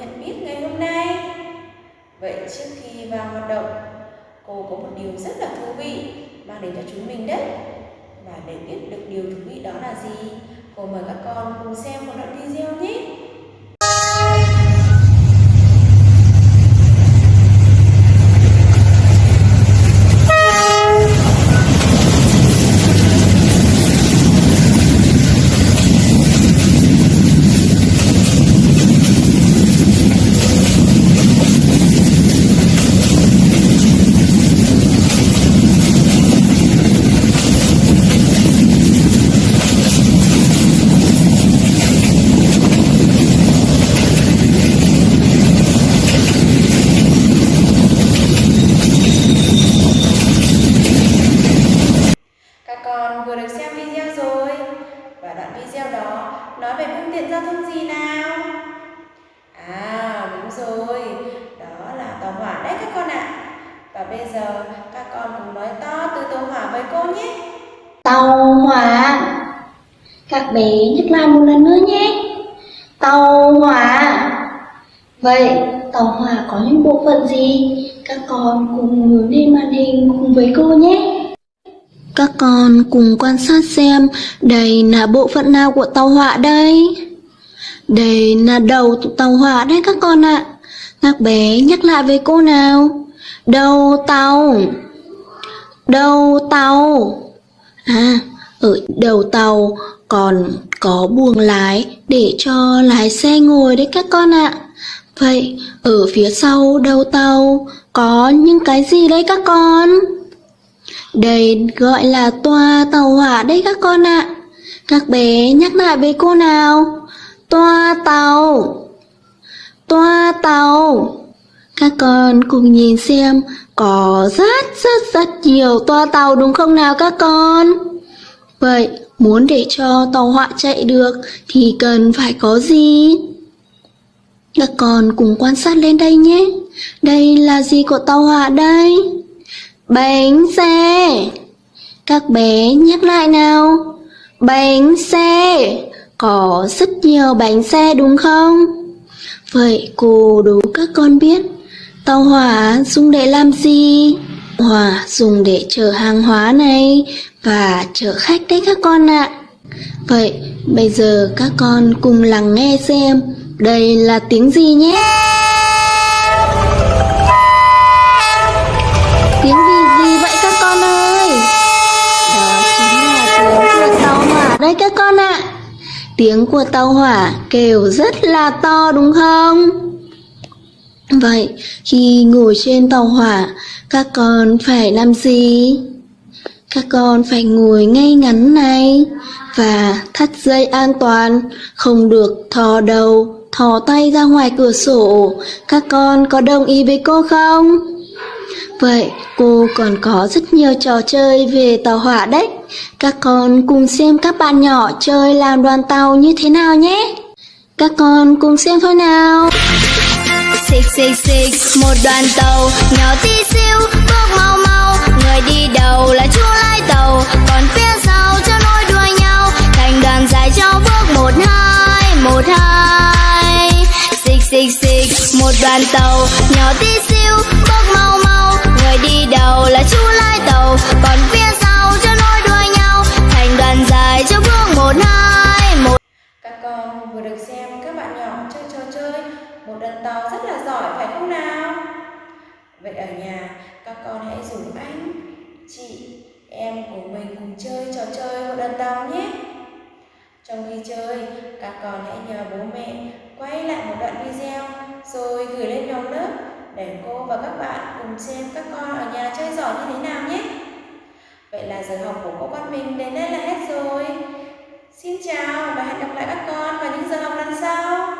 nhận biết ngày hôm nay. Vậy trước khi vào hoạt động, cô có một điều rất là thú vị mang đến cho chúng mình đấy. Và để biết được điều thú vị đó là gì, cô mời các con cùng xem một đoạn video nhé. Vừa được xem video rồi, và đoạn video đó nói về phương tiện giao thông gì nào? Đúng rồi, đó là tàu hỏa đấy các con ạ. Và bây giờ các con cùng nói to từ tàu hỏa với cô nhé. Tàu hỏa. Các bé nhắc lại một lần nữa nhé. Tàu hỏa. Vậy tàu hỏa có những bộ phận gì? Các con cùng hướng lên màn hình cùng với cô nhé. Các con cùng quan sát xem đây là bộ phận nào của tàu hỏa đây? Đây là đầu tàu hỏa đấy các con ạ. Các bé nhắc lại với cô nào. Đầu tàu. Đầu tàu. Ở đầu tàu còn có buồng lái để cho lái xe ngồi đấy các con ạ. Vậy ở phía sau đầu tàu có những cái gì đấy các con? Đây gọi là toa tàu hỏa đấy các con ạ. Các bé nhắc lại với cô nào. Toa tàu. Toa tàu. Các con cùng nhìn xem có rất nhiều toa tàu đúng không nào các con? Vậy muốn để cho tàu hỏa chạy được thì cần phải có gì? Các con cùng quan sát lên đây nhé. Đây là gì của tàu hỏa đây? Bánh xe. Các bé nhắc lại nào. Bánh xe. Có rất nhiều bánh xe đúng không? Vậy cô đố các con biết tàu hỏa dùng để làm gì? Tàu hỏa dùng để chở hàng hóa này và chở khách đấy các con ạ. Vậy bây giờ các con cùng lắng nghe xem đây là tiếng gì nhé. Tiếng gì vậy các con ơi? Đó chính là tiếng của tàu hỏa đấy các con ạ. Tiếng của tàu hỏa kêu rất là to đúng không? Vậy khi ngồi trên tàu hỏa, các con phải làm gì? Các con phải ngồi ngay ngắn này và thắt dây an toàn, không được thò đầu, thò tay ra ngoài cửa sổ. Các con có đồng ý với cô không? Vậy cô còn có rất nhiều trò chơi về tàu hỏa đấy. Các con cùng xem các bạn nhỏ chơi làm đoàn tàu như thế nào nhé. Các con cùng xem thôi nào. Xịch xịch xịch một đoàn tàu nhỏ tí xíu bước mau mau, người đi đầu là chú lái tàu, còn phía sau cho nối đuôi nhau thành đoàn dài cho bước một hai. Xịch xịch xịch một đoàn tàu nhỏ tí xíu bước mau mau, người đi đầu là chú lái tàu, còn phía sau cho nối đuôi nhau thành đoàn dài cho bước một hai. Các con vừa được xem các bạn nhỏ chơi trò chơi một đoàn tàu rất là giỏi phải không nào? Vậy ở nhà các con hãy rủ anh, chị, em của mình cùng chơi trò chơi một đoàn tàu nhé. Trong khi chơi, các con hãy nhờ bố mẹ quay lại một đoạn video rồi gửi lên nhóm lớp để cô và các bạn cùng xem các con ở nhà chơi giỏi như thế nào nhé. Vậy là giờ học của cô con mình đến đây là hết rồi. Xin chào và hẹn gặp lại các con vào những giờ học lần sau.